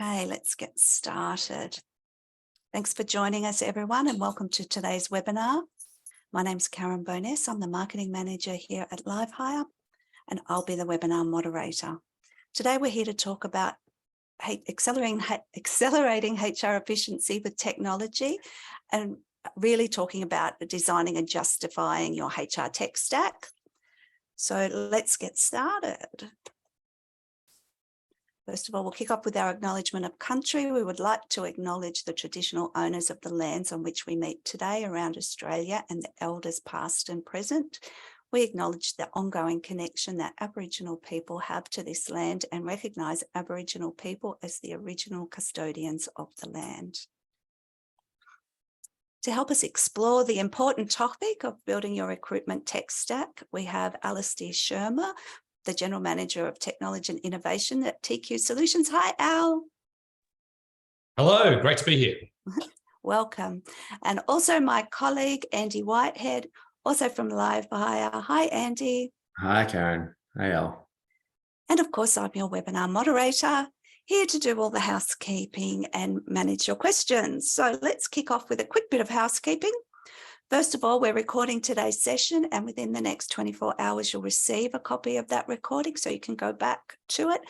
Okay, let's get started. Thanks for joining us, everyone, and welcome to today's webinar. My name's Karen Boness. I'm the Marketing Manager here at LiveHire, and I'll be the webinar moderator. Today, we're here to talk about accelerating HR efficiency with technology and really talking about designing and justifying your HR tech stack. So let's get started. First of all, we'll kick off with our acknowledgement of country. We would like to acknowledge the traditional owners of the lands on which we meet today around Australia and the elders past and present. We acknowledge the ongoing connection that Aboriginal people have to this land and recognise Aboriginal people as the original custodians of the land. To help us explore the important topic of building your recruitment tech stack, we have Alastair Schirmer, the General Manager of Technology and Innovation at TQ Solutions. Hi, Al. Hello, great to be here. Welcome. And also my colleague, Andy Whitehead, also from LiveHire. Hi, Andy. Hi, Karen. Hi, Al. And of course, I'm your webinar moderator, here to do all the housekeeping and manage your questions. So let's kick off with a quick bit of housekeeping. First of all, we're recording today's session, and within the next 24 hours, you'll receive a copy of that recording so you can go back to it.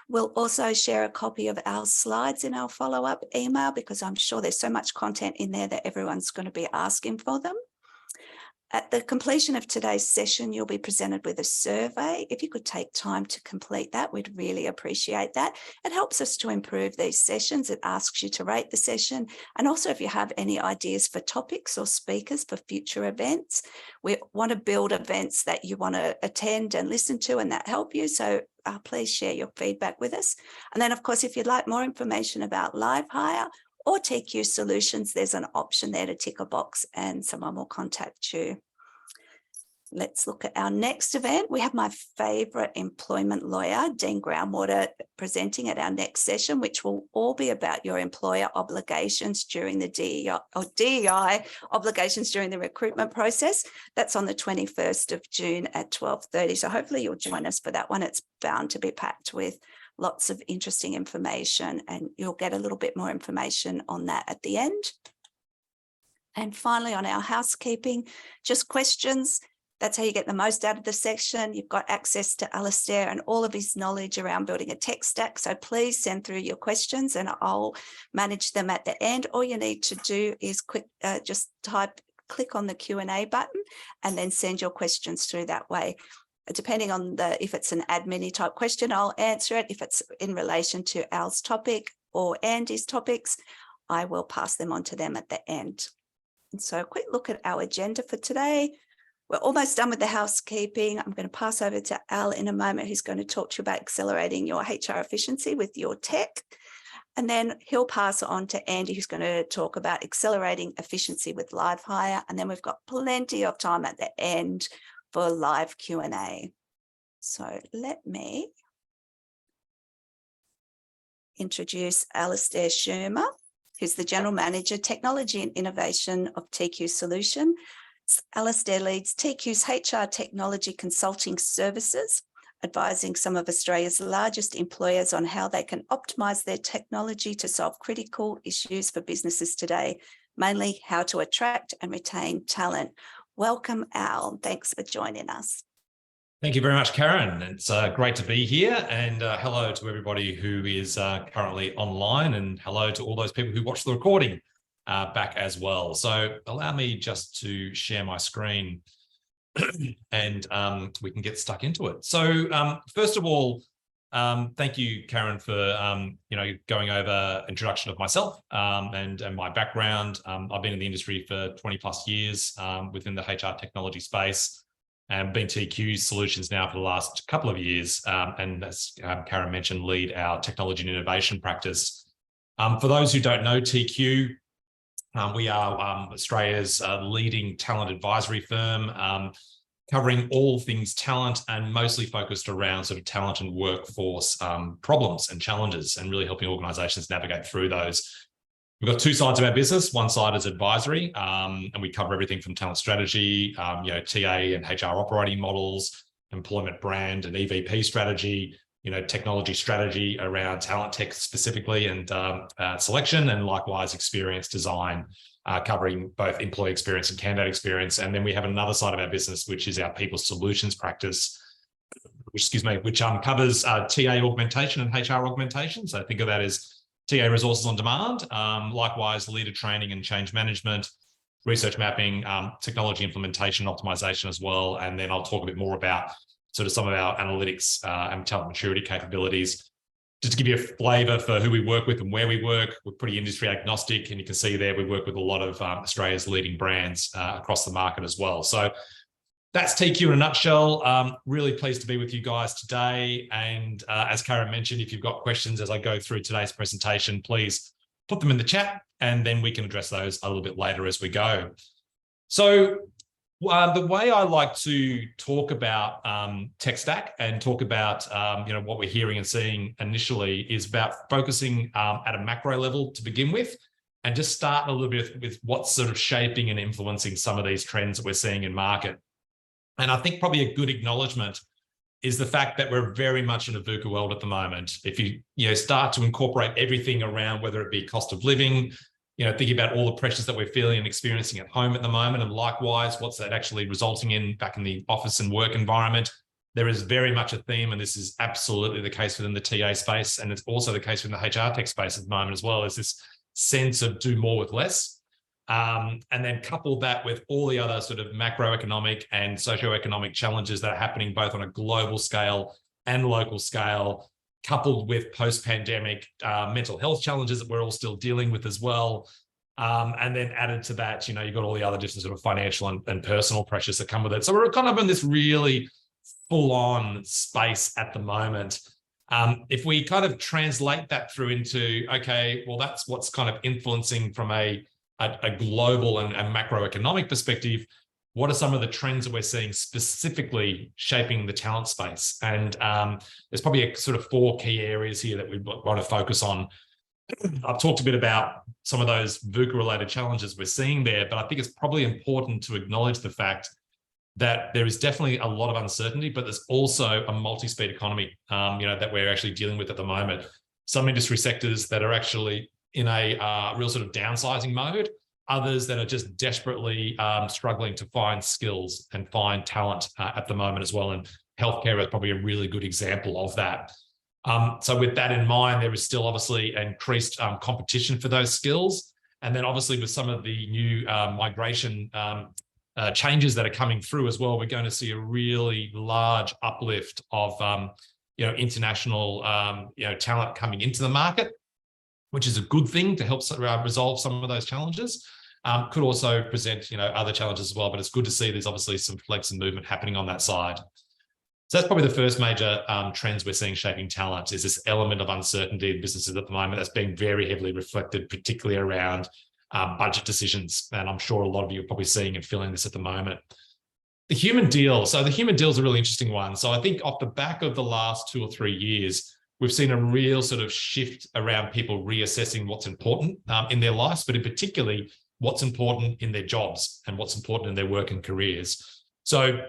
We'll also share a copy of our slides in our follow-up email because I'm sure there's so much content in there that everyone's going to be asking for them. At the completion of today's session, you'll be presented with a survey. If you could take time to complete that, we'd really appreciate that. It helps us to improve these sessions. It asks you to rate the session. And also, if you have any ideas for topics or speakers for future events, we want to build events that you want to attend and listen to and that help you. So please share your feedback with us. And then, of course, if you'd like more information about LiveHire or TQ Solutions, there's an option there to tick a box and someone will contact you. Let's look at our next event. We have my favourite employment lawyer, Dean Groundwater, presenting at our next session, which will all be about your employer obligations during the DEI obligations during the recruitment process. That's on the 21st of June at 12:30. So hopefully you'll join us for that one. It's bound to be packed with lots of interesting information, and you'll get a little bit more information on that at the end. And finally, on our housekeeping, just questions. That's how you get the most out of the section. You've got access to Alastair and all of his knowledge around building a tech stack. So please send through your questions and I'll manage them at the end. All you need to do is click on the Q&A button and then send your questions through that way. Depending on if it's an admin type question, I'll answer it. If it's in relation to Al's topic or Andy's topics, I will pass them on to them at the end. And so a quick look at our agenda for today. We're almost done with the housekeeping. I'm going to pass over to Al in a moment, who's going to talk to you about accelerating your HR efficiency with your tech. And then he'll pass it on to Andy, who's going to talk about accelerating efficiency with LiveHire. And then we've got plenty of time at the end for live Q&A. So let me introduce Alastair Schirmer, who's the General Manager, Technology and Innovation of TQ Solution. Alastair leads TQ's HR technology consulting services, advising some of Australia's largest employers on how they can optimise their technology to solve critical issues for businesses today, mainly how to attract and retain talent. Welcome, Al. Thanks for joining us. Thank you very much, Karen. It's great to be here, and hello to everybody who is currently online, and hello to all those people who watch the recording back as well. So allow me just to share my screen and we can get stuck into it. So first of all, thank you, Karen, for going over introduction of myself and my background. I've been in the industry for 20 plus years within the HR technology space, and been TQ Solutions now for the last couple of years. And as Karen mentioned, lead our technology and innovation practice. For those who don't know TQ, we are Australia's leading talent advisory firm, covering all things talent and mostly focused around sort of talent and workforce problems and challenges, and really helping organisations navigate through those. We've got two sides of our business. One side is advisory, and we cover everything from talent strategy, TA and HR operating models, employment brand and EVP strategy, technology strategy around talent tech specifically and selection, and likewise experience design, covering both employee experience and candidate experience. And then we have another side of our business, which is our people solutions practice, which covers TA augmentation and HR augmentation. So think of that as TA resources on demand, likewise leader training and change management, research mapping, technology implementation, optimization as well. And then I'll talk a bit more about sort of some of our analytics and talent maturity capabilities. Just to give you a flavor for who we work with and where we work, we're pretty industry agnostic. And you can see there, we work with a lot of Australia's leading brands across the market as well. So that's TQ in a nutshell. Really pleased to be with you guys today. And as Karen mentioned, if you've got questions as I go through today's presentation, please put them in the chat and then we can address those a little bit later as we go. So the way I like to talk about tech stack and talk about what we're hearing and seeing initially is about focusing at a macro level to begin with, and just start a little bit with what's sort of shaping and influencing some of these trends that we're seeing in market. And I think probably a good acknowledgement is the fact that we're very much in a VUCA world at the moment. If you start to incorporate everything around, whether it be cost of living, thinking about all the pressures that we're feeling and experiencing at home at the moment, and likewise, what's that actually resulting in back in the office and work environment, there is very much a theme, and this is absolutely the case within the TA space, and it's also the case within the HR tech space at the moment as well, is this sense of do more with less. And then couple that with all the other sort of macroeconomic and socioeconomic challenges that are happening both on a global scale and local scale, coupled with post-pandemic mental health challenges that we're all still dealing with as well. And then added to that, you've got all the other different sort of financial and personal pressures that come with it. So we're kind of in this really full-on space at the moment. If we kind of translate that through into, okay, well, that's what's kind of influencing from a global and macroeconomic perspective, what are some of the trends that we're seeing specifically shaping the talent space? And there's probably a sort of 4 key areas here that we want to focus on. I've talked a bit about some of those VUCA-related challenges we're seeing there, but I think it's probably important to acknowledge the fact that there is definitely a lot of uncertainty, but there's also a multi-speed economy, that we're actually dealing with at the moment. Some industry sectors that are actually in a real sort of downsizing mode, others that are just desperately struggling to find skills and find talent at the moment as well. And healthcare is probably a really good example of that. So with that in mind, there is still obviously increased competition for those skills. And then obviously with some of the new migration changes that are coming through as well, we're going to see a really large uplift of international talent coming into the market, which is a good thing to help resolve some of those challenges. Could also present, other challenges as well, but it's good to see there's obviously some flex and movement happening on that side. So that's probably the first major trends we're seeing shaping talent, is this element of uncertainty in businesses at the moment that's being very heavily reflected, particularly around budget decisions. And I'm sure a lot of you are probably seeing and feeling this at the moment. The human deal. So the human deal is a really interesting one. So I think off the back of the last 2 or 3 years, we've seen a real sort of shift around people reassessing what's important in their lives, but in particularly what's important in their jobs and what's important in their work and careers. So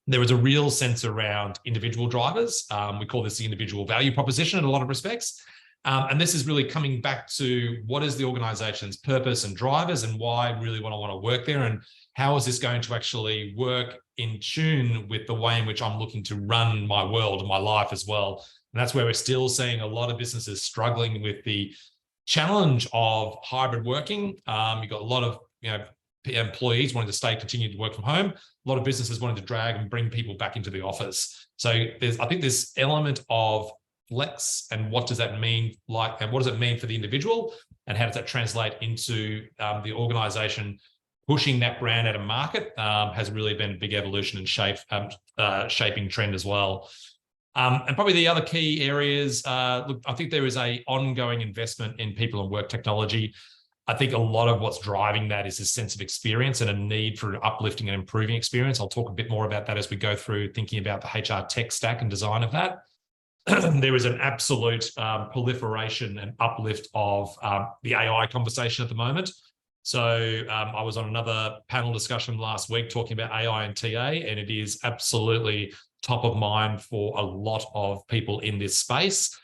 there is a real sense around individual drivers. We call this the individual value proposition in a lot of respects. And this is really coming back to what is the organization's purpose and drivers, and why I really want to work there, and how is this going to actually work in tune with the way in which I'm looking to run my world and my life as well. And that's where we're still seeing a lot of businesses struggling with the challenge of hybrid working. You've got a lot of employees wanting to continue to work from home. A lot of businesses wanting to drag and bring people back into the office. So I think this element of flex, and what does that mean and what does it mean for the individual, and how does that translate into the organization pushing that brand at a market, has really been a big evolution and shaping trend as well. And probably the other key areas, look, I think there is a ongoing investment in people and work technology. I think a lot of what's driving that is a sense of experience and a need for uplifting and improving experience. I'll talk a bit more about that as we go through thinking about the HR tech stack and design of that. There is an absolute proliferation and uplift of the AI conversation at the moment. So I was on another panel discussion last week talking about AI and TA, and it is absolutely top of mind for a lot of people in this space.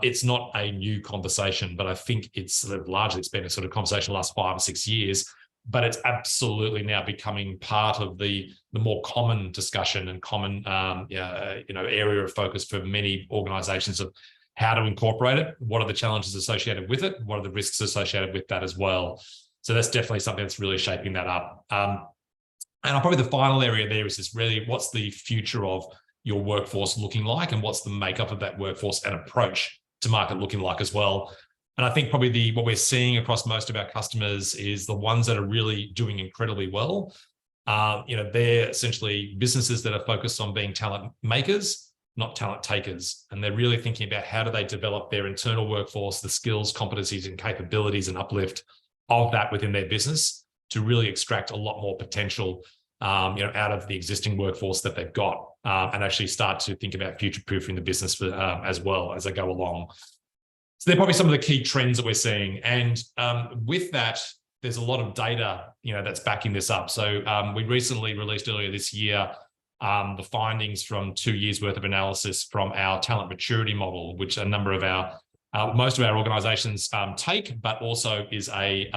It's not a new conversation, but I think it's been a sort of conversation the last 5 or 6 years, but it's absolutely now becoming part of the more common discussion and common area of focus for many organizations of how to incorporate it, what are the challenges associated with it, what are the risks associated with that as well. So that's definitely something that's really shaping that up. And probably the final area there is really what's the future of your workforce looking like, and what's the makeup of that workforce and approach to market looking like as well. And I think probably what we're seeing across most of our customers is the ones that are really doing incredibly well. They're essentially businesses that are focused on being talent makers, not talent takers. And they're really thinking about how do they develop their internal workforce, the skills, competencies, and capabilities and uplift of that within their business to really extract a lot more potential out of the existing workforce that they've got, and actually start to think about future-proofing the business as well as they go along. So they're probably some of the key trends that we're seeing. And with that, there's a lot of data, that's backing this up. So we recently released earlier this year the findings from 2 years worth of analysis from our talent maturity model, which a number of most of our organizations take, but also is an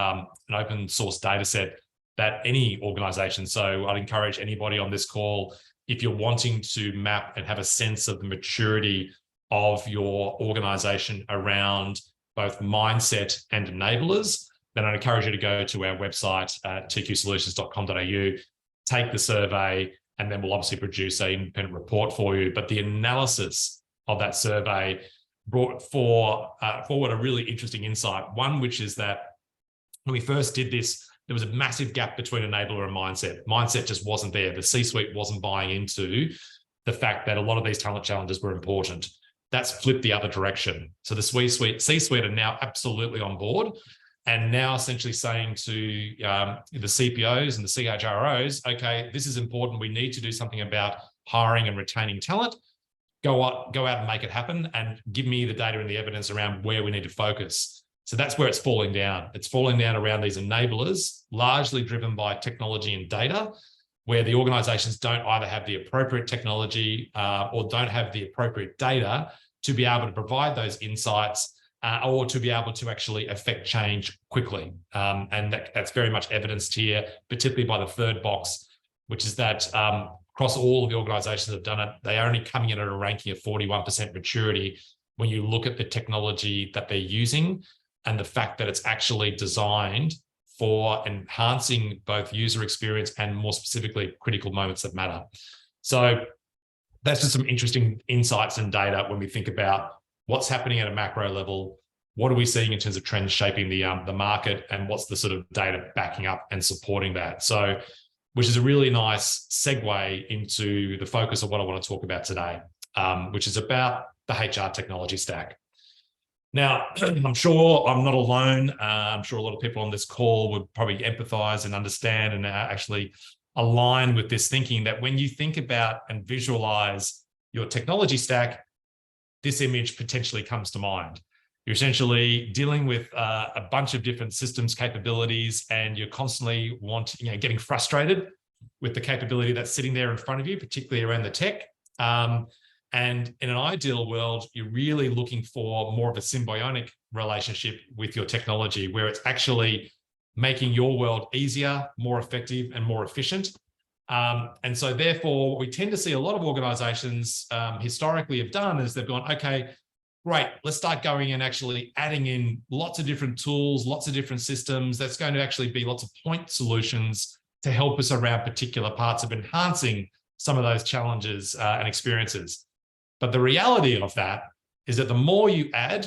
open source data set that any organization. So I'd encourage anybody on this call, if you're wanting to map and have a sense of the maturity of your organization around both mindset and enablers, then I'd encourage you to go to our website at tqsolutions.com.au, take the survey, and then we'll obviously produce an independent report for you. But the analysis of that survey brought forward a really interesting insight. One, which is that when we first did this, there was a massive gap between enabler and mindset. Mindset just wasn't there. The C-suite wasn't buying into the fact that a lot of these talent challenges were important. That's flipped the other direction. So the C-suite are now absolutely on board, and now essentially saying to the CPOs and the CHROs, okay, this is important. We need to do something about hiring and retaining talent. Go out and make it happen, and give me the data and the evidence around where we need to focus. So that's where it's falling down. It's falling down around these enablers, largely driven by technology and data, where the organizations don't either have the appropriate technology or don't have the appropriate data to be able to provide those insights or to be able to actually affect change quickly. And that's very much evidenced here, particularly by the third box, which is that across all of the organizations that have done it, they are only coming in at a ranking of 41% maturity when you look at the technology that they're using and the fact that it's actually designed for enhancing both user experience and, more specifically, critical moments that matter. So that's just some interesting insights and data when we think about what's happening at a macro level, what are we seeing in terms of trends shaping the market, and what's the sort of data backing up and supporting that. So, which is a really nice segue into the focus of what I want to talk about today, which is about the HR technology stack. Now, I'm sure I'm not alone. I'm sure a lot of people on this call would probably empathize and understand and actually align with this thinking that when you think about and visualize your technology stack, this image potentially comes to mind. You're essentially dealing with a bunch of different systems capabilities, and you're constantly getting frustrated with the capability that's sitting there in front of you, particularly around the tech. And in an ideal world, you're really looking for more of a symbiotic relationship with your technology, where it's actually making your world easier, more effective, and more efficient. And so therefore, what we tend to see a lot of organizations historically have done is they've gone, okay, great, let's start going and actually adding in lots of different tools, lots of different systems. That's going to actually be lots of point solutions to help us around particular parts of enhancing some of those challenges and experiences. But the reality of that is that the more you add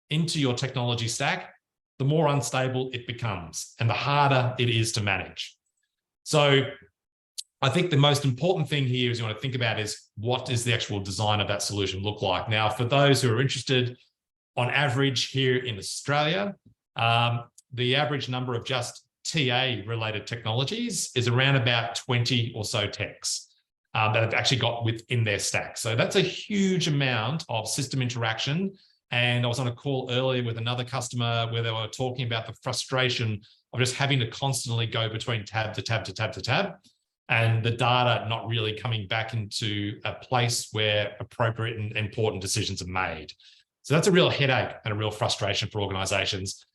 into your technology stack, the more unstable it becomes and the harder it is to manage. So I think the most important thing here is you want to think about is what does the actual design of that solution look like? Now, for those who are interested, on average here in Australia, the average number of just TA-related technologies is around about 20 or so techs that have actually got within their stack. So that's a huge amount of system interaction. And I was on a call earlier with another customer where they were talking about the frustration of just having to constantly go between tab to tab to tab to tab. and the data not really coming back into a place where appropriate and important decisions are made. So that's a real headache and a real frustration for organizations.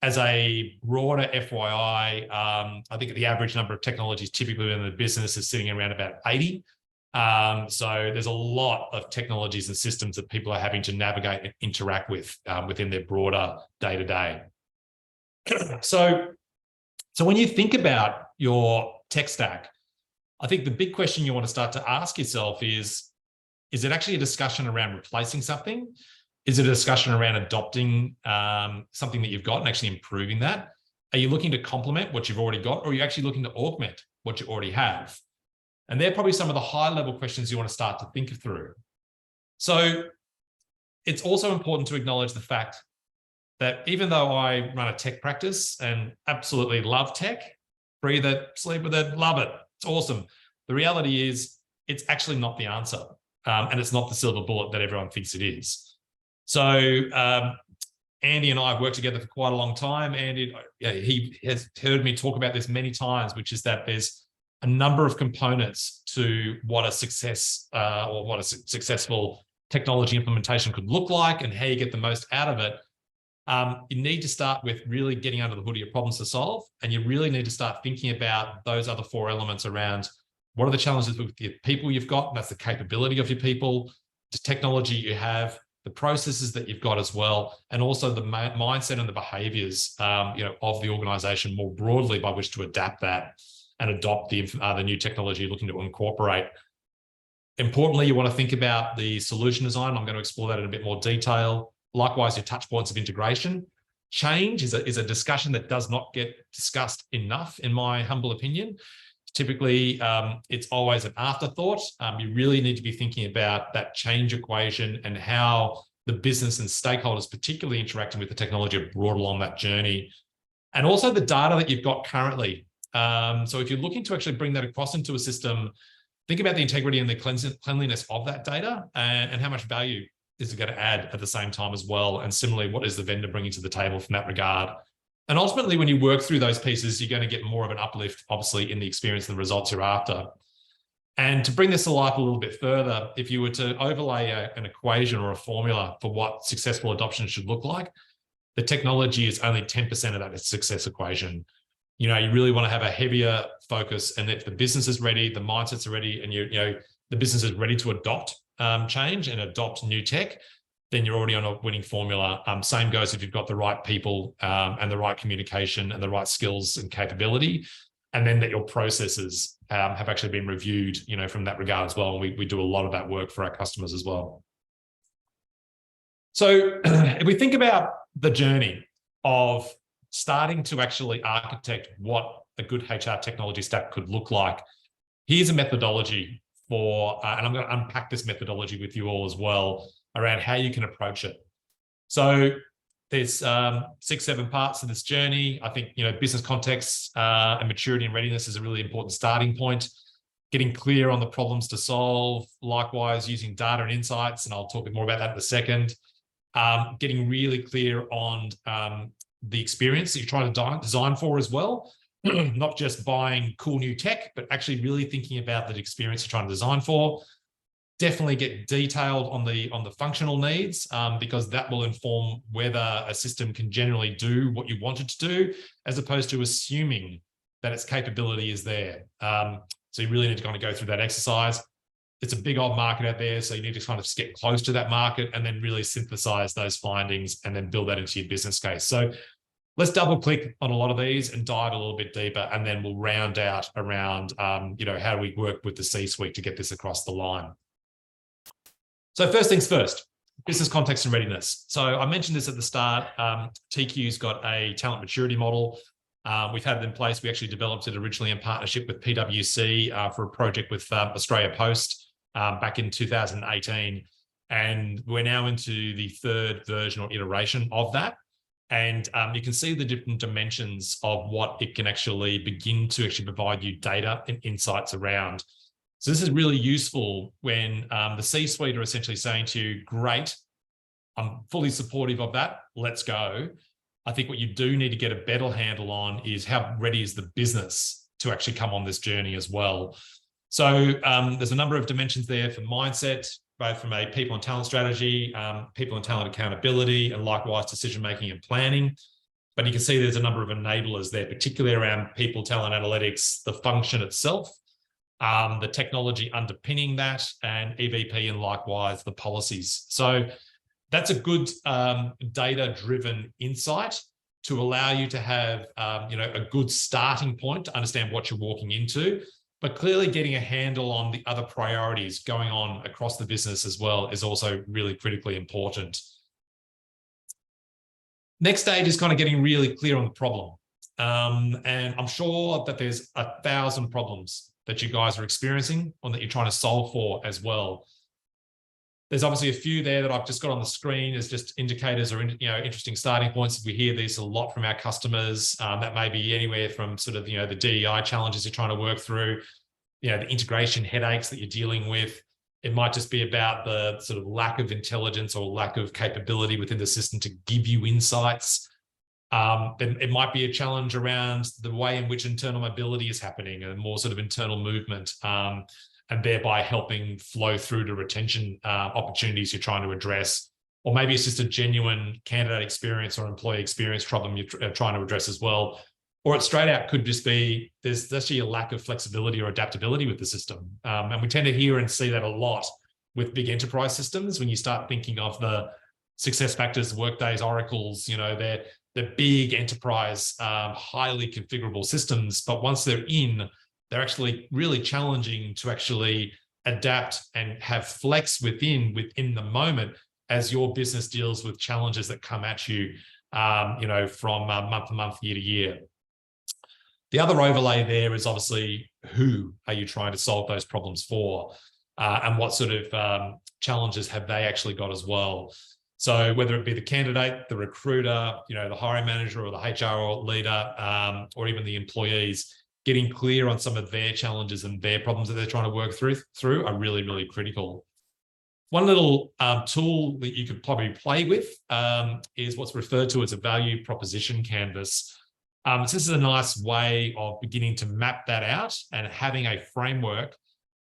As a broader FYI, I think the average number of technologies typically in the business is sitting around about 80. So there's a lot of technologies and systems that people are having to navigate and interact with within their broader day-to-day. So when you think about your tech stack, I think the big question you want to start to ask yourself is it actually a discussion around replacing something? Is it a discussion around adopting something that you've got and actually improving that? Are you looking to complement what you've already got, or are you actually looking to augment what you already have? And they're probably some of the high-level questions you want to start to think through. So it's also important to acknowledge the fact that even though I run a tech practice and absolutely love tech, breathe it, sleep with it, love it, it's awesome. The reality is it's actually not the answer. And it's not the silver bullet that everyone thinks it is. So Andy and I have worked together for quite a long time. Andy, he has heard me talk about this many times, which is that there's a number of components to what a success or what a successful technology implementation could look like and how you get the most out of it. You need to start with really getting under the hood of your problems to solve. And you really need to start thinking about those other 4 elements around what are the challenges with the people you've got, and that's the capability of your people, the technology you have, the processes that you've got as well, and also the mindset and the behaviors of the organization more broadly by which to adapt that and adopt the new technology you're looking to incorporate. Importantly, you want to think about the solution design. I'm going to explore that in a bit more detail. Likewise, your touch points of integration. Change is a discussion that does not get discussed enough, in my humble opinion. Typically, it's always an afterthought. You really need to be thinking about that change equation and how the business and stakeholders, particularly interacting with the technology, are brought along that journey. And also the data that you've got currently. So if you're looking to actually bring that across into a system, think about the integrity and the cleanliness of that data and how much value is it going to add at the same time as well. And similarly, what is the vendor bringing to the table from that regard? And ultimately, when you work through those pieces, you're going to get more of an uplift, obviously, in the experience and the results you're after. And to bring this to life a little bit further, if you were to overlay an equation or a formula for what successful adoption should look like, the technology is only 10% of that success equation. You really want to have a heavier focus, and if the business is ready, the mindsets are ready, and the business is ready to adopt change and adopt new tech, then you're already on a winning formula. Same goes if you've got the right people and the right communication and the right skills and capability, and then that your processes have actually been reviewed, from that regard as well. And we do a lot of that work for our customers as well. So if we think about the journey of starting to actually architect what a good HR technology stack could look like, here's a methodology for, and I'm going to unpack this methodology with you all as well, around how you can approach it. So there's 6-7 parts of this journey. I think, business context and maturity and readiness is a really important starting point. Getting clear on the problems to solve, likewise using data and insights, and I'll talk more about that in a second. Getting really clear on the experience that you're trying to design for as well. Not just buying cool new tech, but actually really thinking about the experience you're trying to design for. Definitely get detailed on the functional needs, because that will inform whether a system can generally do what you want it to do, as opposed to assuming that its capability is there. So you really need to kind of go through that exercise. It's a big old market out there, so you need to kind of get close to that market and then really synthesize those findings and then build that into your business case. So let's double click on a lot of these and dive a little bit deeper, and then we'll round out around, how do we work with the C-suite to get this across the line. So first things first, business context and readiness. So I mentioned this at the start. TQ's got a talent maturity model. We've had it in place. We actually developed it originally in partnership with PwC for a project with Australia Post back in 2018. And we're now into the 3rd version or iteration of that. And you can see the different dimensions of what it can actually begin to actually provide you data and insights around. So this is really useful when the C-suite are essentially saying to you, great, I'm fully supportive of that, let's go. I think what you do need to get a better handle on is how ready is the business to actually come on this journey as well. So there's a number of dimensions there for mindset, both from a people and talent strategy, people and talent accountability, and likewise decision-making and planning. But you can see there's a number of enablers there, particularly around people, talent analytics, the function itself, the technology underpinning that, and EVP, and likewise the policies. So that's a good data-driven insight to allow you to have a good starting point to understand what you're walking into, but clearly getting a handle on the other priorities going on across the business as well is also really critically important. Next stage is kind of getting really clear on the problem. And I'm sure that there's 1,000 problems that you guys are experiencing or that you're trying to solve for as well. There's obviously a few there that I've just got on the screen as just indicators or interesting starting points. We hear these a lot from our customers. That may be anywhere from sort of the DEI challenges you're trying to work through, the integration headaches that you're dealing with. It might just be about the sort of lack of intelligence or lack of capability within the system to give you insights. Then it might be a challenge around the way in which internal mobility is happening and more sort of internal movement. And thereby helping flow through to retention opportunities you're trying to address. Or maybe it's just a genuine candidate experience or employee experience problem you're trying to address as well. Or it straight out could just be there's actually a lack of flexibility or adaptability with the system. And we tend to hear and see that a lot with big enterprise systems when you start thinking of the SuccessFactors, Workdays, Oracles, they're big enterprise, highly configurable systems. But once they're in, they're actually really challenging to actually adapt and have flex within the moment as your business deals with challenges that come at you, from month to month, year to year. The other overlay there is obviously who are you trying to solve those problems for, and what sort of challenges have they actually got as well. So whether it be the candidate, the recruiter, the hiring manager or the HR leader, or even the employees, getting clear on some of their challenges and their problems that they're trying to work through are really, really critical. One little tool that you could probably play with is what's referred to as a value proposition canvas. So this is a nice way of beginning to map that out and having a framework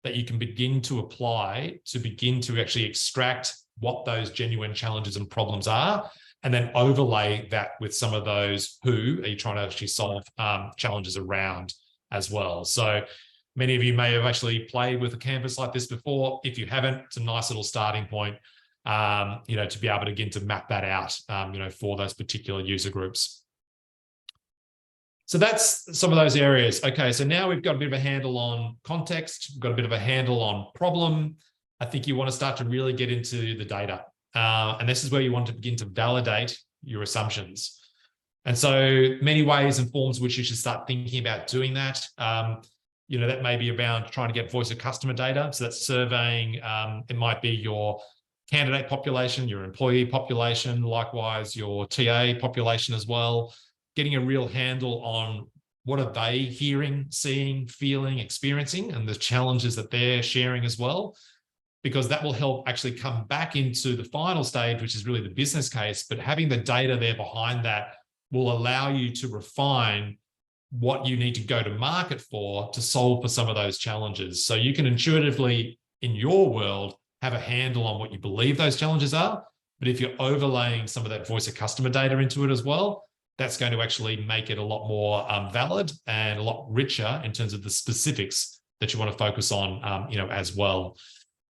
that you can begin to apply to begin to actually extract what those genuine challenges and problems are, and then overlay that with some of those who are you trying to actually solve challenges around as well. So many of you may have actually played with a canvas like this before. If you haven't, it's a nice little starting point, to be able to begin to map that out, for those particular user groups. So that's some of those areas. Okay, so now we've got a bit of a handle on context, we've got a bit of a handle on problem. I think you want to start to really get into the data. And this is where you want to begin to validate your assumptions. And so many ways and forms which you should start thinking about doing that. That may be around trying to get voice of customer data. So that's surveying. It might be your candidate population, your employee population, likewise your TA population as well. Getting a real handle on what are they hearing, seeing, feeling, experiencing, and the challenges that they're sharing as well. Because that will help actually come back into the final stage, which is really the business case. But having the data there behind that will allow you to refine what you need to go to market for to solve for some of those challenges. So you can intuitively, in your world, have a handle on what you believe those challenges are. But if you're overlaying some of that voice of customer data into it as well, that's going to actually make it a lot more valid and a lot richer in terms of the specifics that you want to focus on, as well.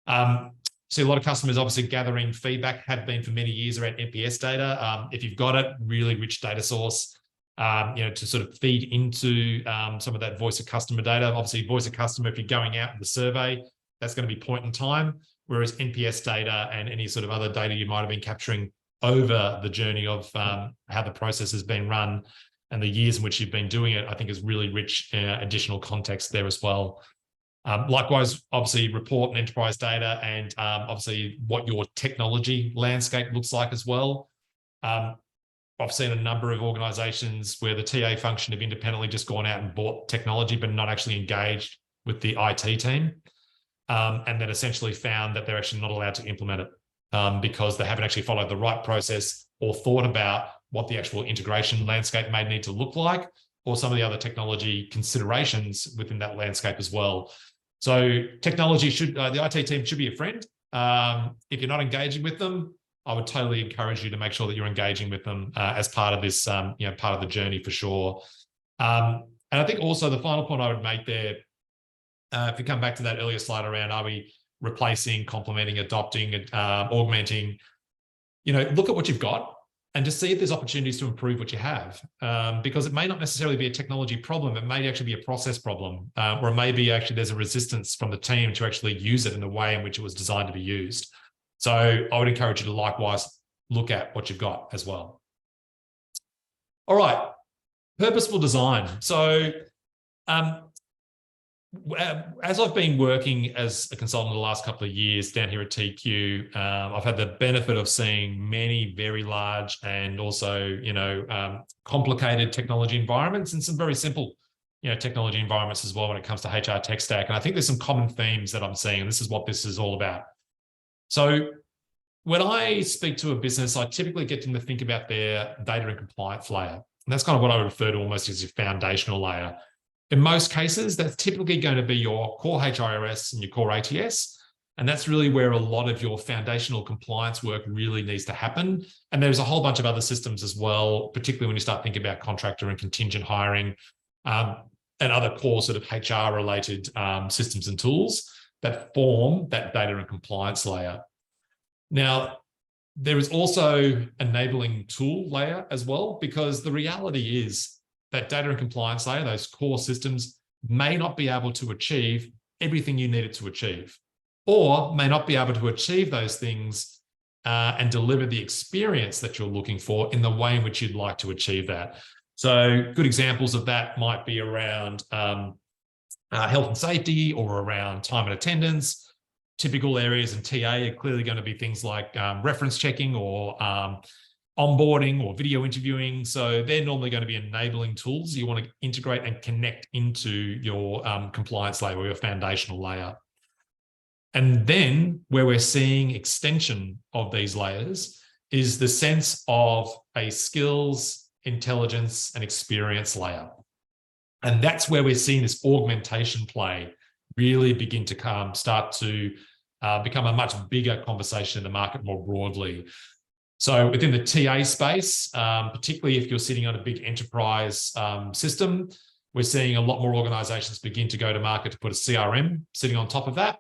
So a lot of customers obviously gathering feedback, have been for many years around NPS data. If you've got it, really rich data source, to sort of feed into some of that voice of customer data. Obviously, voice of customer, if you're going out with the survey, that's going to be point in time, whereas NPS data and any sort of other data you might have been capturing over the journey of how the process has been run and the years in which you've been doing it, I think is really rich additional context there as well. Likewise, obviously, report and enterprise data and obviously what your technology landscape looks like as well. I've seen a number of organizations where the TA function have independently just gone out and bought technology, but not actually engaged with the IT team. And then essentially found that they're actually not allowed to implement it because they haven't actually followed the right process or thought about what the actual integration landscape may need to look like or some of the other technology considerations within that landscape as well. So technology should, the IT team should be a friend. If you're not engaging with them, I would totally encourage you to make sure that you're engaging with them as part of this, part of the journey for sure. And I think also the final point I would make there, if you come back to that earlier slide around, are we replacing, complementing, adopting, augmenting, look at what you've got and just see if there's opportunities to improve what you have, because it may not necessarily be a technology problem. It may actually be a process problem, or maybe actually there's a resistance from the team to actually use it in the way in which it was designed to be used. So I would encourage you to likewise look at what you've got as well. All right, purposeful design. So as I've been working as a consultant the last couple of years down here at TQ, I've had the benefit of seeing many very large and also, complicated technology environments and some very simple, technology environments as well when it comes to HR tech stack. And I think there's some common themes that I'm seeing, and this is what this is all about. So when I speak to a business, I typically get them to think about their data and compliance layer. And that's kind of what I would refer to almost as your foundational layer. In most cases, that's typically going to be your core HRIS and your core ATS. And that's really where a lot of your foundational compliance work really needs to happen. And there's a whole bunch of other systems as well, particularly when you start thinking about contractor and contingent hiring, and other core sort of HR related systems and tools that form that data and compliance layer. Now, there is also enabling tool layer as well, because the reality is that data and compliance layer, those core systems, may not be able to achieve everything you need it to achieve, or may not be able to achieve those things and deliver the experience that you're looking for in the way in which you'd like to achieve that. So good examples of that might be around health and safety, or around time and attendance. Typical areas in TA are clearly going to be things like reference checking, or onboarding, or video interviewing. So they're normally going to be enabling tools you want to integrate and connect into your compliance layer, or your foundational layer. And then where we're seeing extension of these layers is the sense of a skills, intelligence, and experience layer. And that's where we're seeing this augmentation play really begin to start to become a much bigger conversation in the market more broadly. So within the TA space, particularly if you're sitting on a big enterprise system, we're seeing a lot more organizations begin to go to market to put a CRM sitting on top of that,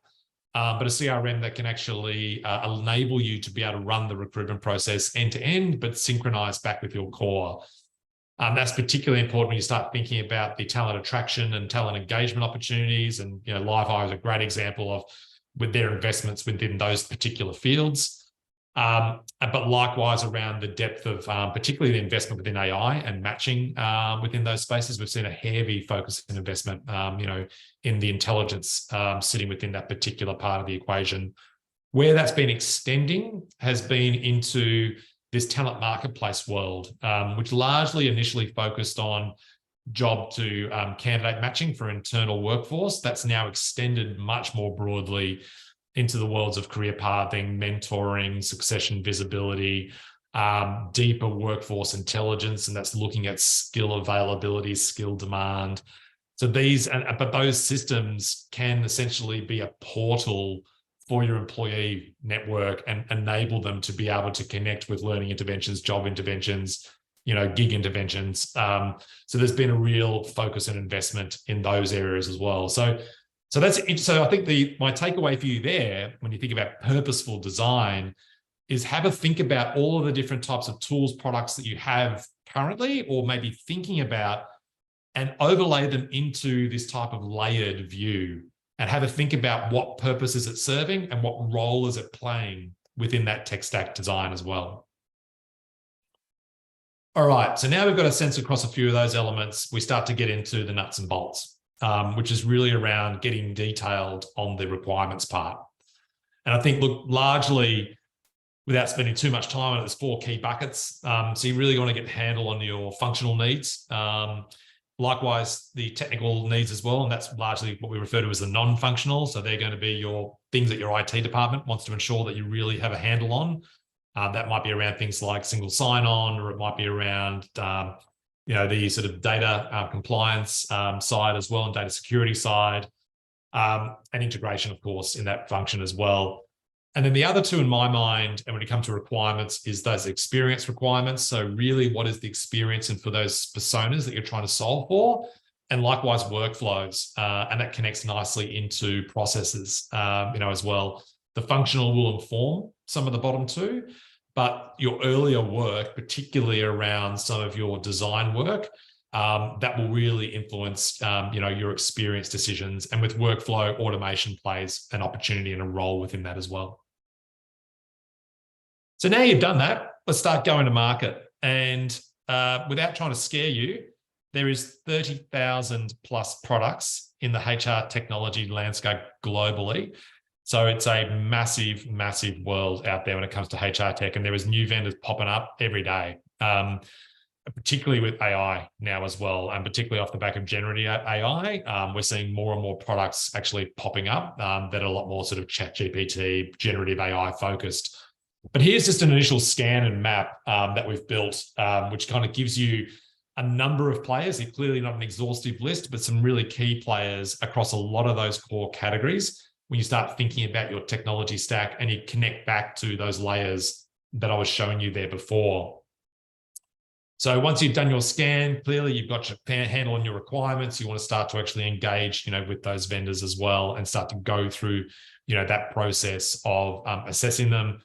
but a CRM that can actually enable you to be able to run the recruitment process end to end, but synchronize back with your core. That's particularly important when you start thinking about the talent attraction and talent engagement opportunities. And LiveHire is a great example of with their investments within those particular fields. But likewise around the depth of particularly the investment within AI and matching within those spaces, we've seen a heavy focus and investment, in the intelligence sitting within that particular part of the equation. Where that's been extending has been into this talent marketplace world, which largely initially focused on job to candidate matching for internal workforce. That's now extended much more broadly into the worlds of career pathing, mentoring, succession visibility, deeper workforce intelligence, and that's looking at skill availability, skill demand. So but those systems can essentially be a portal for your employee network and enable them to be able to connect with learning interventions, job interventions, gig interventions. So there's been a real focus and investment in those areas as well. So I think my takeaway for you there, when you think about purposeful design, is have a think about all of the different types of tools, products that you have currently, or maybe thinking about, and overlay them into this type of layered view, and have a think about what purpose is it serving and what role is it playing within that tech stack design as well. All right, so now we've got a sense across a few of those elements. We start to get into the nuts and bolts, which is really around getting detailed on the requirements part. And I think, look, largely, without spending too much time on it, there's 4 key buckets. So you really want to get a handle on your functional needs. Likewise, the technical needs as well, and that's largely what we refer to as the non-functional. So they're going to be your things that your IT department wants to ensure that you really have a handle on. That might be around things like single sign-on, or it might be around the sort of data compliance side as well, and data security side, and integration, of course, in that function as well. And then the other two in my mind, and when it comes to requirements, is those experience requirements. So really, what is the experience and for those personas that you're trying to solve for? And likewise, workflows, and that connects nicely into processes, as well. The functional will inform some of the bottom two, but your earlier work, particularly around some of your design work, that will really influence, your experience decisions. And with workflow, automation plays an opportunity and a role within that as well. So now you've done that, let's start going to market. And without trying to scare you, there is 30,000 plus products in the HR technology landscape globally. So it's a massive, massive world out there when it comes to HR tech. And there is new vendors popping up every day, particularly with AI now as well, and particularly off the back of generative AI. We're seeing more and more products actually popping up that are a lot more sort of ChatGPT, generative AI focused. But here's just an initial scan and map that we've built, which kind of gives you a number of players. It's clearly not an exhaustive list, but some really key players across a lot of those core categories when you start thinking about your technology stack and you connect back to those layers that I was showing you there before. So once you've done your scan, clearly you've got your handle on your requirements. You want to start to actually engage, with those vendors as well and start to go through, that process of assessing them,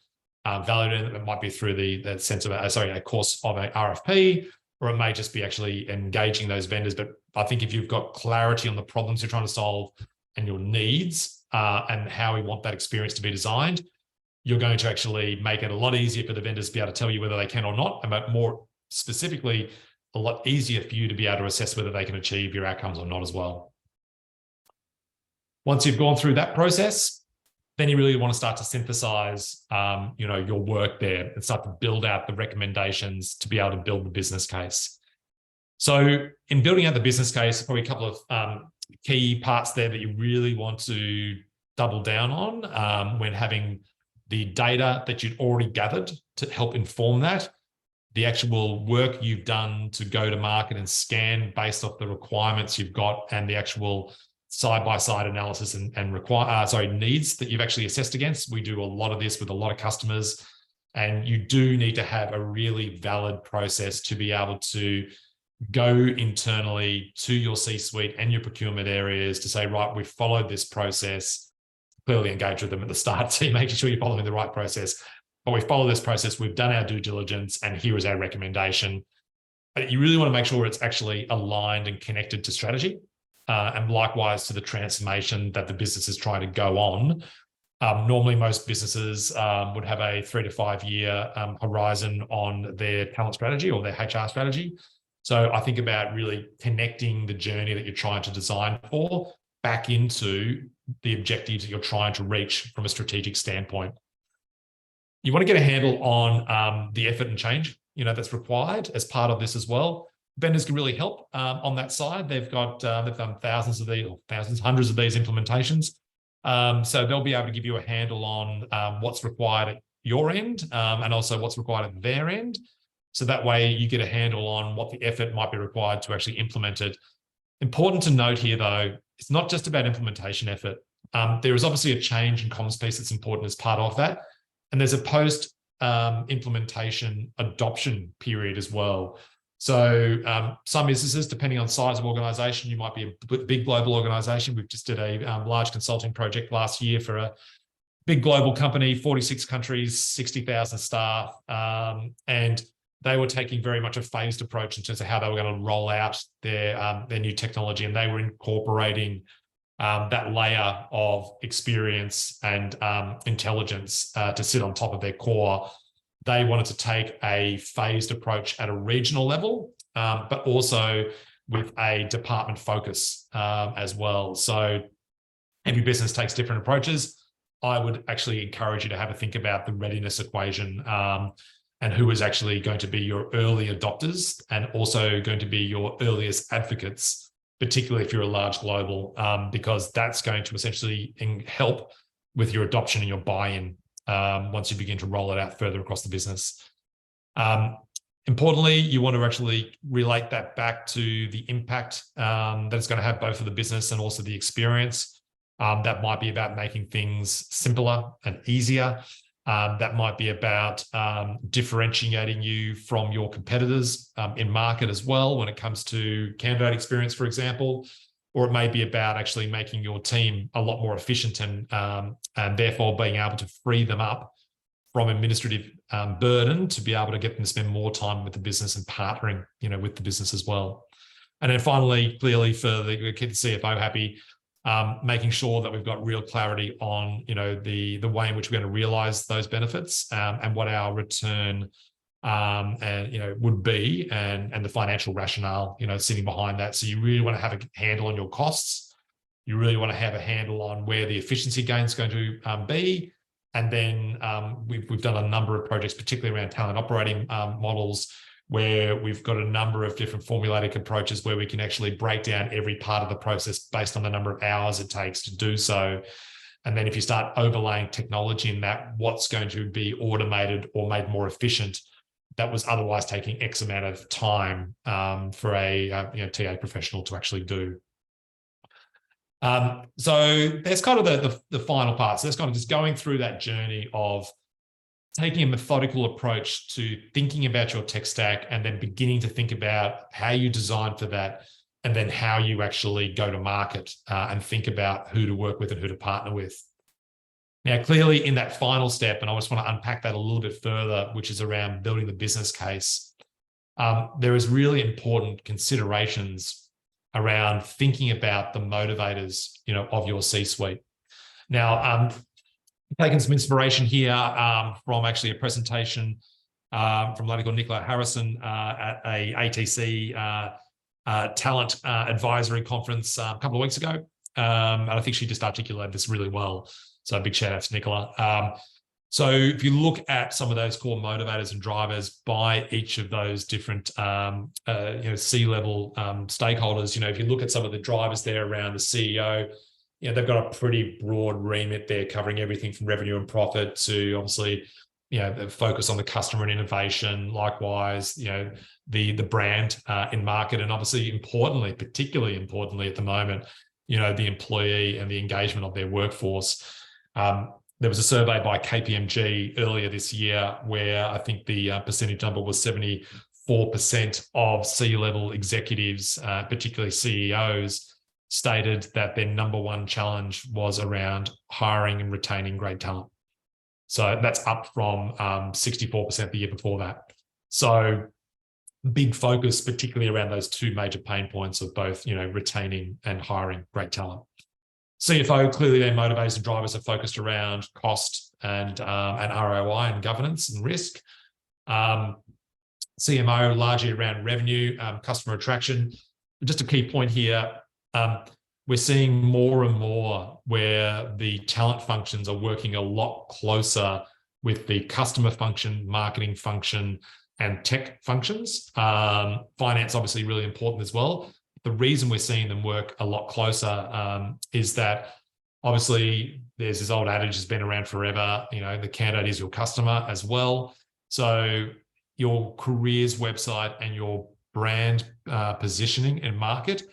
validating them. It might be through the sense of a course of a RFP, or it may just be actually engaging those vendors. But I think if you've got clarity on the problems you're trying to solve and your needs and how we want that experience to be designed, you're going to actually make it a lot easier for the vendors to be able to tell you whether they can or not, and more specifically, a lot easier for you to be able to assess whether they can achieve your outcomes or not as well. Once you've gone through that process, then you really want to start to synthesize, your work there and start to build out the recommendations to be able to build the business case. So in building out the business case, probably a couple of key parts there that you really want to double down on when having the data that you'd already gathered to help inform that, the actual work you've done to go to market and scan based off the requirements you've got, and the actual side-by-side analysis and needs that you've actually assessed against. We do a lot of this with a lot of customers, and you do need to have a really valid process to be able to go internally to your C-suite and your procurement areas to say, right, we've followed this process. Clearly engage with them at the start, so making sure you're following the right process. But we follow this process, we've done our due diligence, and here is our recommendation. You really want to make sure it's actually aligned and connected to strategy, and likewise to the transformation that the business is trying to go on. Normally, most businesses would have a 3 to 5 year horizon on their talent strategy or their HR strategy. So I think about really connecting the journey that you're trying to design for back into the objectives that you're trying to reach from a strategic standpoint. You want to get a handle on the effort and change, that's required as part of this as well. Vendors can really help on that side. They've done hundreds of these implementations. So they'll be able to give you a handle on what's required at your end and also what's required at their end. So that way you get a handle on what the effort might be required to actually implement it. Important to note here, though, it's not just about implementation effort. There is obviously a change and comms piece that's important as part of that. And there's a post implementation adoption period as well. So some businesses, depending on size of organization, you might be a big global organization. We've just did a large consulting project last year for a big global company, 46 countries, 60,000 staff. And they were taking very much a phased approach in terms of how they were going to roll out their new technology. And they were incorporating that layer of experience and intelligence to sit on top of their core. They wanted to take a phased approach at a regional level, but also with a department focus as well. So every business takes different approaches. I would actually encourage you to have a think about the readiness equation and who is actually going to be your early adopters and also going to be your earliest advocates, particularly if you're a large global, because that's going to essentially help with your adoption and your buy-in once you begin to roll it out further across the business. Importantly, you want to actually relate that back to the impact that it's going to have both for the business and also the experience. That might be about making things simpler and easier. That might be about differentiating you from your competitors in market as well when it comes to candidate experience, for example. Or it may be about actually making your team a lot more efficient and therefore being able to free them up from administrative burden to be able to get them to spend more time with the business and partnering, with the business as well. And then finally, clearly for the keep the CFO happy, making sure that we've got real clarity on, the way in which we're going to realize those benefits and what our return would be and the financial rationale, sitting behind that. So you really want to have a handle on your costs. You really want to have a handle on where the efficiency gain is going to be. And then we've done a number of projects, particularly around talent operating models, where we've got a number of different formulaic approaches where we can actually break down every part of the process based on the number of hours it takes to do so. And then if you start overlaying technology in that, what's going to be automated or made more efficient that was otherwise taking X amount of time for a TA professional to actually do. So that's kind of the final part. So that's kind of just going through that journey of taking a methodical approach to thinking about your tech stack and then beginning to think about how you design for that and then how you actually go to market and think about who to work with and who to partner with. Now, clearly in that final step, and I just want to unpack that a little bit further, which is around building the business case, there is really important considerations around thinking about the motivators, of your C-suite. Now, taking some inspiration here from actually a presentation from a lady called Nicola Harrison at a ATC talent advisory conference a couple of weeks ago. And I think she just articulated this really well. So a big shout out to Nicola. So if you look at some of those core motivators and drivers by each of those different C-level stakeholders, if you look at some of the drivers there around the CEO, they've got a pretty broad remit there covering everything from revenue and profit to obviously, the focus on the customer and innovation, likewise, the brand in market, and obviously particularly importantly at the moment, the employee and the engagement of their workforce. There was a survey by KPMG earlier this year where I think the percentage number was 74% of C-level executives, particularly CEOs, stated that their number one challenge was around hiring and retaining great talent. So that's up from 64% the year before that. So big focus, particularly around those two major pain points of both, retaining and hiring great talent. CFO, clearly their motivators and drivers are focused around cost and ROI and governance and risk. CMO, largely around revenue, customer attraction. Just a key point here, we're seeing more and more where the talent functions are working a lot closer with the customer function, marketing function, and tech functions. Finance, obviously, really important as well. The reason we're seeing them work a lot closer is that obviously there's this old adage that's been around forever, the candidate is your customer as well. So your careers website and your brand positioning in market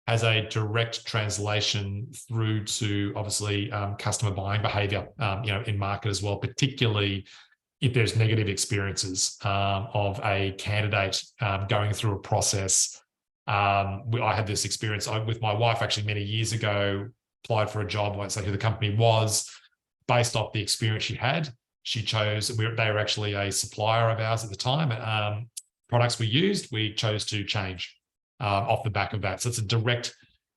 has a direct translation through to obviously customer buying behavior, in market as well, particularly if there's negative experiences of a candidate going through a process. I had this experience with my wife actually many years ago, applied for a job, I won't say who the company was, based off the experience she had. She chose, they were actually a supplier of ours at the time. Products we used, we chose to change off the back of that. So it's a direct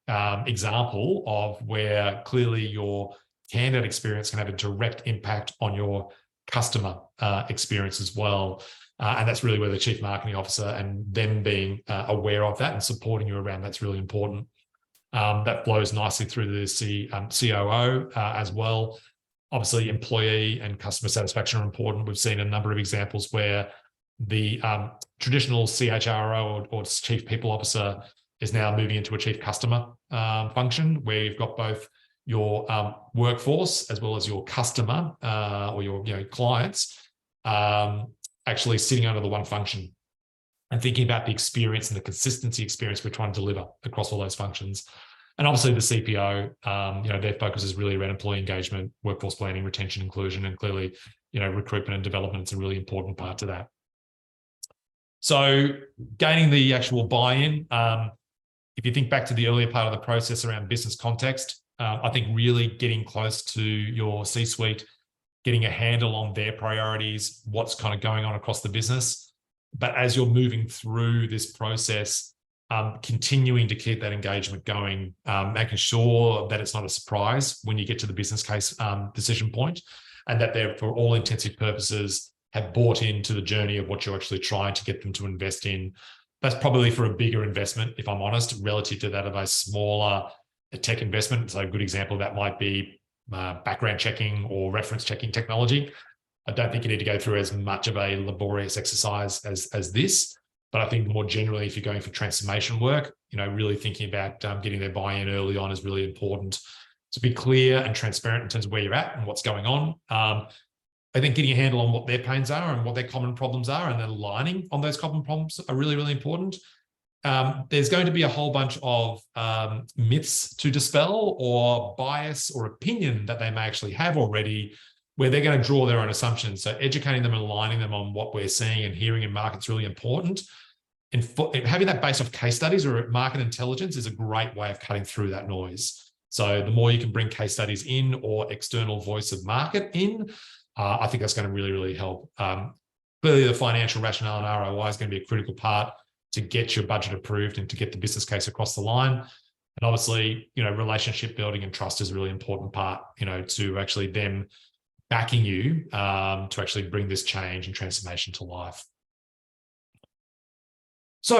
example of where clearly your candidate experience can have a direct impact on your customer experience as well. And that's really where the chief marketing officer and them being aware of that and supporting you around that's really important. That flows nicely through the COO as well. Obviously, employee and customer satisfaction are important. We've seen a number of examples where the traditional CHRO or chief people officer is now moving into a chief customer function, where you've got both your workforce as well as your customer or your clients actually sitting under the one function. and thinking about the experience and the consistency experience we're trying to deliver across all those functions. And obviously the CPO, their focus is really around employee engagement, workforce planning, retention, inclusion, and clearly, recruitment and development is a really important part to that. So gaining the actual buy-in, if you think back to the earlier part of the process around business context, I think really getting close to your C-suite, getting a handle on their priorities, what's kind of going on across the business. But as you're moving through this process, continuing to keep that engagement going, making sure that it's not a surprise when you get to the business case decision point, and that they're, for all intensive purposes, have bought into the journey of what you're actually trying to get them to invest in. That's probably for a bigger investment, if I'm honest, relative to that of a smaller tech investment. So a good example of that might be background checking or reference checking technology. I don't think you need to go through as much of a laborious exercise as this, but I think more generally, if you're going for transformation work, really thinking about getting their buy-in early on is really important. To be clear and transparent in terms of where you're at and what's going on. I think getting a handle on what their pains are and what their common problems are, and then aligning on those common problems are really, really important. There's going to be a whole bunch of myths to dispel, or bias or opinion that they may actually have already, where they're going to draw their own assumptions. So educating them and aligning them on what we're seeing and hearing in markets is really important. And having that base of case studies or market intelligence is a great way of cutting through that noise. So the more you can bring case studies in or external voice of market in, I think that's going to really, really help. Clearly, the financial rationale and ROI is going to be a critical part to get your budget approved and to get the business case across the line. And obviously, relationship building and trust is a really important part, to actually them backing you to actually bring this change and transformation to life. So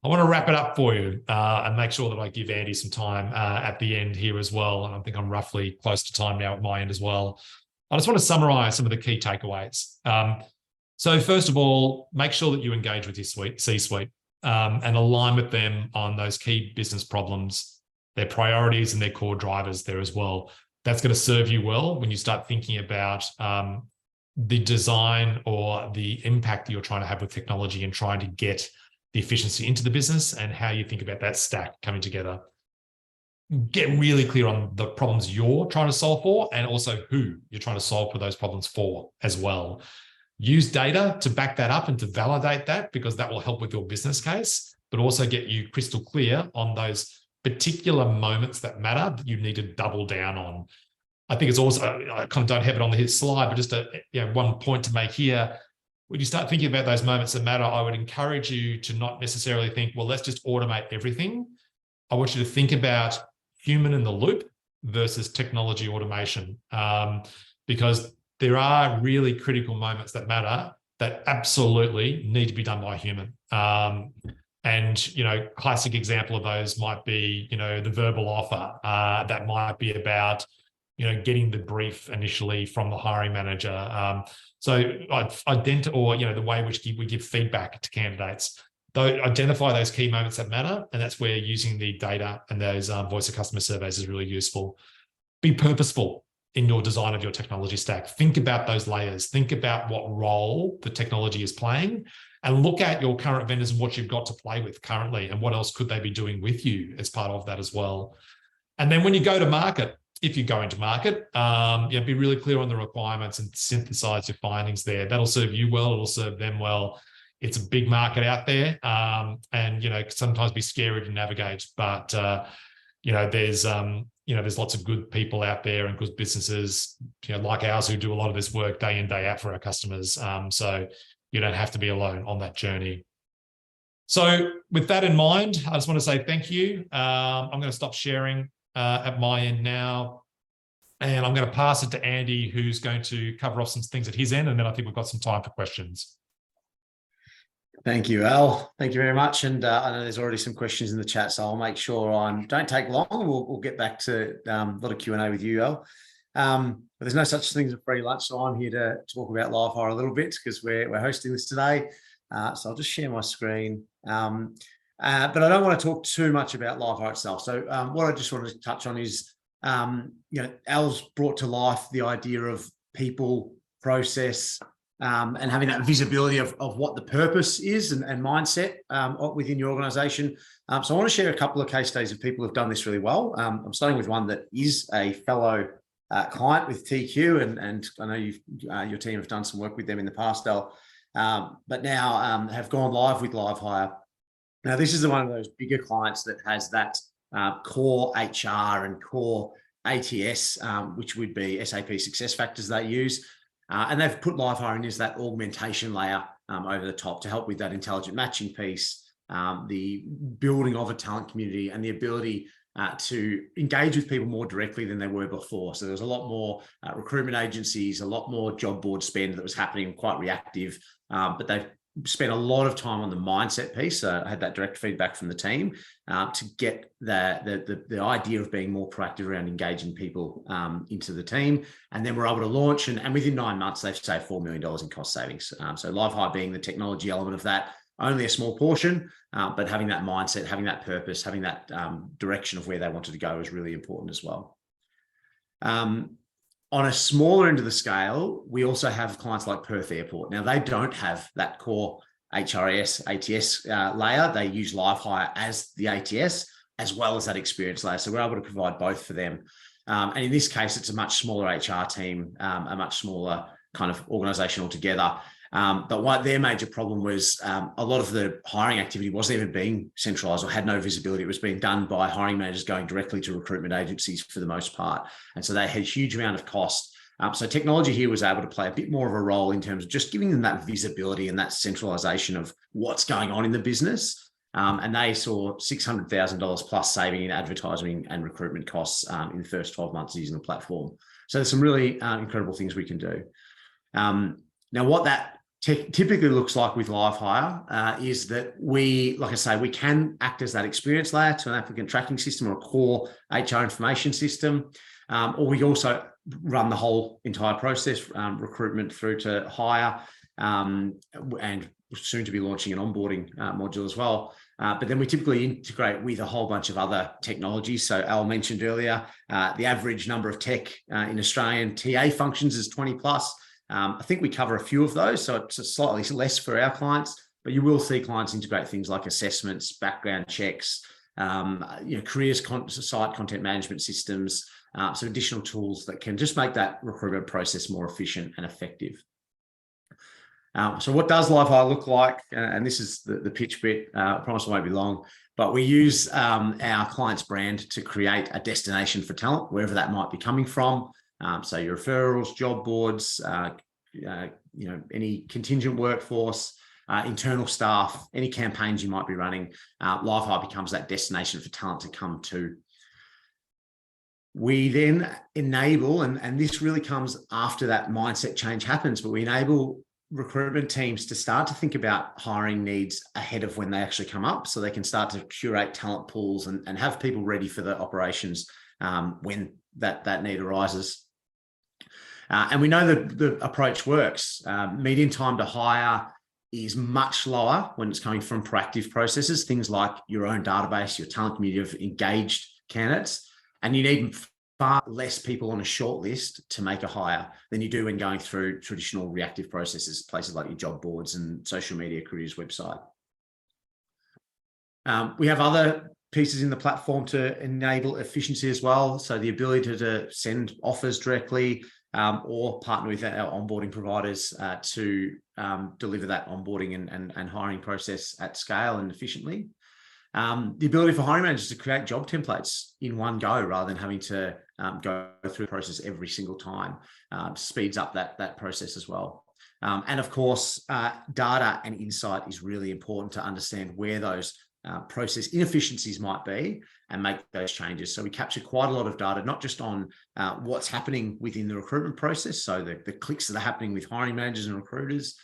I want to wrap it up for you and make sure that I give Andy some time at the end here as well. And I think I'm roughly close to time now at my end as well. I just want to summarize some of the key takeaways. So first of all, make sure that you engage with your C-suite and align with them on those key business problems, their priorities and their core drivers there as well. That's going to serve you well when you start thinking about the design or the impact that you're trying to have with technology and trying to get the efficiency into the business, and how you think about that stack coming together. Get really clear on the problems you're trying to solve for, and also who you're trying to solve for those problems for as well. Use data to back that up and to validate that, because that will help with your business case, but also get you crystal clear on those particular moments that matter that you need to double down on. I think it's also, I kind of don't have it on the slide, but just one point to make here. When you start thinking about those moments that matter, I would encourage you to not necessarily think, well, let's just automate everything. I want you to think about human in the loop versus technology automation, because there are really critical moments that matter that absolutely need to be done by a human. And, classic example of those might be, the verbal offer. That might be about, getting the brief initially from the hiring manager. So the way in which we give feedback to candidates. Identify those key moments that matter, and that's where using the data and those voice of customer surveys is really useful. Be purposeful in your design of your technology stack. Think about those layers. Think about what role the technology is playing, and look at your current vendors and what you've got to play with currently, and what else could they be doing with you as part of that as well. And then when you go to market, if you go into market, be really clear on the requirements and synthesize your findings there. That'll serve you well. It'll serve them well. It's a big market out there, and sometimes be scary to navigate. But there's lots of good people out there and good businesses, like ours, who do a lot of this work day in, day out for our customers. So you don't have to be alone on that journey. So with that in mind, I just want to say thank you. I'm going to stop sharing at my end now, and I'm going to pass it to Andy, who's going to cover off some things at his end, and then I think we've got some time for questions. Thank you, Al. Thank you very much. And I know there's already some questions in the chat, so I'll make sure don't take long. We'll get back to a lot of Q&A with you, Al. But there's no such thing as a free lunch, so I'm here to talk about LiveHire a little bit, because we're hosting this today. So I'll just share my screen. But I don't want to talk too much about LiveHire itself. So what I just wanted to touch on is, Al's brought to life the idea of people, process, and having that visibility of what the purpose is and mindset within your organization. So I want to share a couple of case studies of people who've done this really well. I'm starting with one that is a fellow client with TQ, and I know your team have done some work with them in the past, Al, but now have gone live with LiveHire. Now, this is one of those bigger clients that has that core HR and core ATS, which would be SAP SuccessFactors they use. And they've put LiveHire in as that augmentation layer over the top to help with that intelligent matching piece, the building of a talent community, and the ability to engage with people more directly than they were before. So there's a lot more recruitment agencies, a lot more job board spend that was happening, quite reactive, but they've spent a lot of time on the mindset piece. I had that direct feedback from the team to get the idea of being more proactive around engaging people into the team. And then we're able to launch, and within 9 months, they've saved $4 million in cost savings. So LiveHire being the technology element of that, only a small portion, but having that mindset, having that purpose, having that direction of where they wanted to go is really important as well. On a smaller end of the scale, we also have clients like Perth Airport. Now, they don't have that core HRIS, ATS layer. They use LiveHire as the ATS, as well as that experience layer. So we're able to provide both for them. And in this case, it's a much smaller HR team, a much smaller kind of organization altogether. But what their major problem was, a lot of the hiring activity wasn't even being centralized or had no visibility. It was being done by hiring managers going directly to recruitment agencies for the most part. And so they had a huge amount of cost. So technology here was able to play a bit more of a role in terms of just giving them that visibility and that centralization of what's going on in the business. And they saw $600,000 plus saving in advertising and recruitment costs in the first 12 months using the platform. So there's some really incredible things we can do. Now, what that typically looks like with LiveHire is that we, like I say, we can act as that experience layer to an applicant tracking system or a core HR information system, or we also run the whole entire process, recruitment through to hire, and soon to be launching an onboarding module as well. But then we typically integrate with a whole bunch of other technologies. So Al mentioned earlier, the average number of tech in Australian TA functions is 20 plus. I think we cover a few of those, so it's slightly less for our clients, but you will see clients integrate things like assessments, background checks, careers site content management systems, so additional tools that can just make that recruitment process more efficient and effective. So what does LiveHire look like? And this is the pitch bit. I promise it won't be long, but we use our client's brand to create a destination for talent, wherever that might be coming from. So your referrals, job boards, any contingent workforce, internal staff, any campaigns you might be running, LiveHire becomes that destination for talent to come to. We then enable, and this really comes after that mindset change happens, but we enable recruitment teams to start to think about hiring needs ahead of when they actually come up, so they can start to curate talent pools and have people ready for the operations when that need arises. And we know that the approach works. Median time to hire is much lower when it's coming from proactive processes, things like your own database, your talent community of engaged candidates, and you need far less people on a short list to make a hire than you do when going through traditional reactive processes, places like your job boards and social media careers website. We have other pieces in the platform to enable efficiency as well. So the ability to send offers directly, or partner with our onboarding providers to deliver that onboarding and hiring process at scale and efficiently. The ability for hiring managers to create job templates in one go rather than having to go through the process every single time speeds up that process as well. And of course, data and insight is really important to understand where those process inefficiencies might be and make those changes. So we capture quite a lot of data, not just on what's happening within the recruitment process, so the clicks that are happening with hiring managers and recruiters,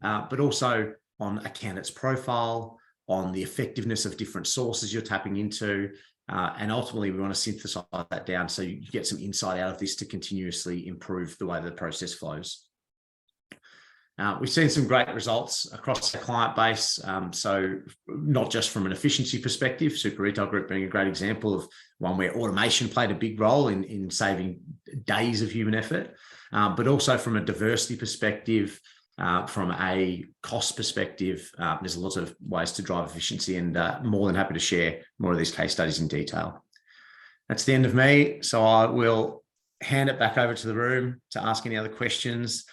but also on a candidate's profile, on the effectiveness of different sources you're tapping into, and ultimately we want to synthesize that down so you get some insight out of this to continuously improve the way the process flows. We've seen some great results across the client base. So not just from an efficiency perspective, Super Retail Group being a great example of one where automation played a big role in saving days of human effort, but also from a diversity perspective, from a cost perspective. There's lots of ways to drive efficiency, and more than happy to share more of these case studies in detail. That's the end of me. So I will hand it back over to the room to ask any other questions.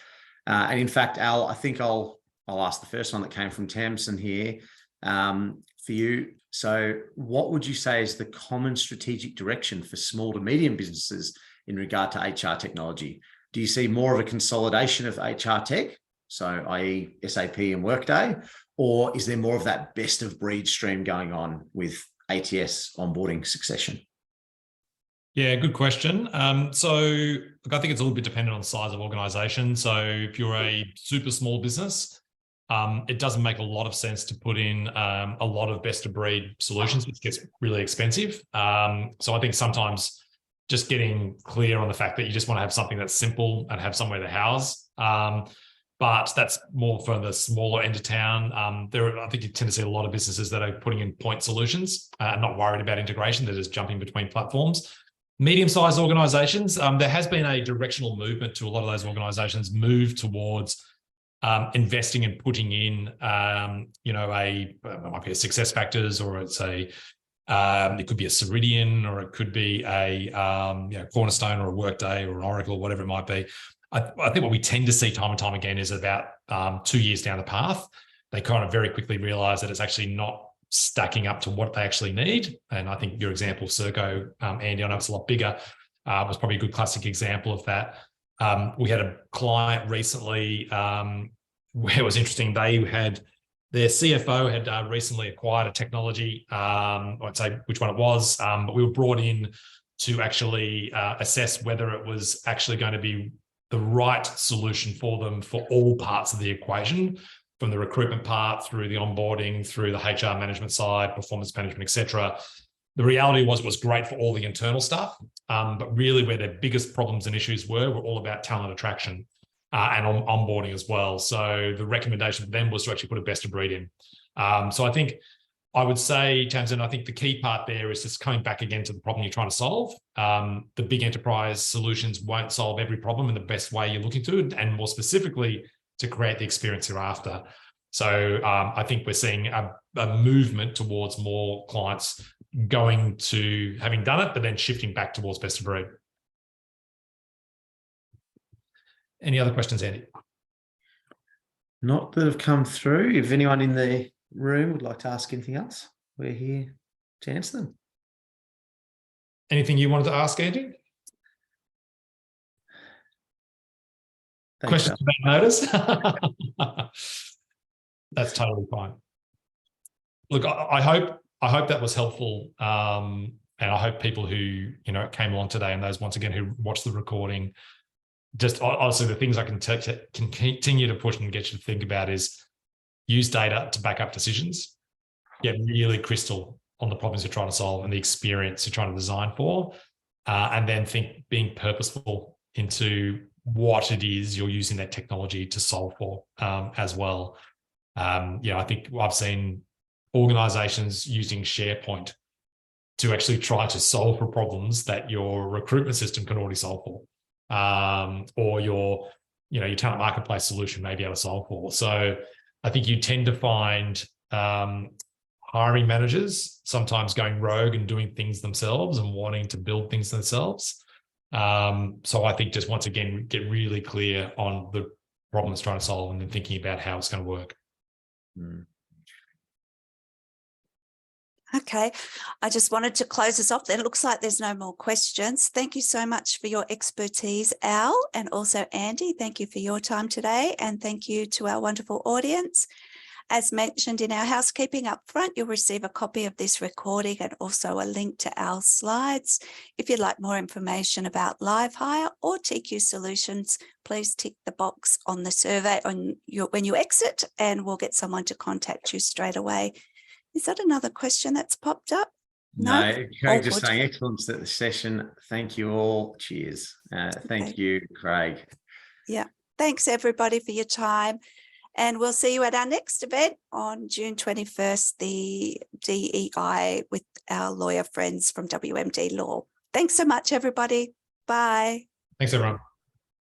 And in fact, Al, I think I'll ask the first one that came from Tamsin here for you. So what would you say is the common strategic direction for small to medium businesses in regard to HR technology? Do you see more of a consolidation of HR tech, so i.e. SAP and Workday, or is there more of that best of breed stream going on with ATS onboarding succession? Yeah, good question. So look, I think it's a little bit dependent on the size of organization. So if you're a super small business, it doesn't make a lot of sense to put in a lot of best of breed solutions, which gets really expensive. So I think sometimes just getting clear on the fact that you just want to have something that's simple and have somewhere to house. But that's more for the smaller end of town. I think you tend to see a lot of businesses that are putting in point solutions and not worried about integration. They're just jumping between platforms. Medium-sized organizations, there has been a directional movement to a lot of those organizations move towards investing and putting in, it might be a Success Factors, or it's it could be a Ceridian, or it could be a Cornerstone, or a Workday, or an Oracle, or whatever it might be. I think what we tend to see time and time again is about 2 years down the path, they kind of very quickly realize that it's actually not stacking up to what they actually need. And I think your example, Serco, Andy, I know it's a lot bigger, was probably a good classic example of that. We had a client recently where it was interesting. They had their CFO had recently acquired a technology. I won't say which one it was, but we were brought in to actually assess whether it was actually going to be the right solution for them for all parts of the equation, from the recruitment part through the onboarding, through the HR management side, performance management, etc. The reality was it was great for all the internal stuff, but really where their biggest problems and issues were all about talent attraction and onboarding as well. So the recommendation for them was to actually put a best of breed in. So I think I would say, Tamsin, I think the key part there is just coming back again to the problem you're trying to solve. The big enterprise solutions won't solve every problem in the best way you're looking to, and more specifically, to create the experience you're after. So I think we're seeing a movement towards more clients going to having done it, but then shifting back towards best of breed. Any other questions, Andy? Not that have come through. If anyone in the room would like to ask anything else, we're here to answer them. Anything you wanted to ask, Andy? Thanks, questions about notice? That's totally fine. Look, I hope that was helpful, and I hope people who came along today, and those once again who watched the recording, just honestly the things I can continue to push and get you to think about is use data to back up decisions, get really crystal on the problems you're trying to solve and the experience you're trying to design for, and then think being purposeful into what it is you're using that technology to solve for as well. I think I've seen organizations using SharePoint to actually try to solve for problems that your recruitment system can already solve for, or your talent marketplace solution may be able to solve for. So I think you tend to find hiring managers sometimes going rogue and doing things themselves and wanting to build things themselves. So I think just once again, get really clear on the problem it's trying to solve and then thinking about how it's going to work. Okay, I just wanted to close us off then. It looks like there's no more questions. Thank you so much for your expertise, Al, and also Andy. Thank you for your time today, and thank you to our wonderful audience. As mentioned in our housekeeping up front, you'll receive a copy of this recording and also a link to our slides. If you'd like more information about LiveHire or TQ Solutions, please tick the box on the survey when you exit, and we'll get someone to contact you straight away. Is that another question that's popped up? No, Craig just saying excellent at the session. Thank you all. Cheers. Thank you, Craig. Yeah. Thanks everybody for your time. And we'll see you at our next event on June 21st, the DEI with our lawyer friends from WMD Law. Thanks so much, everybody. Bye. Thanks, everyone.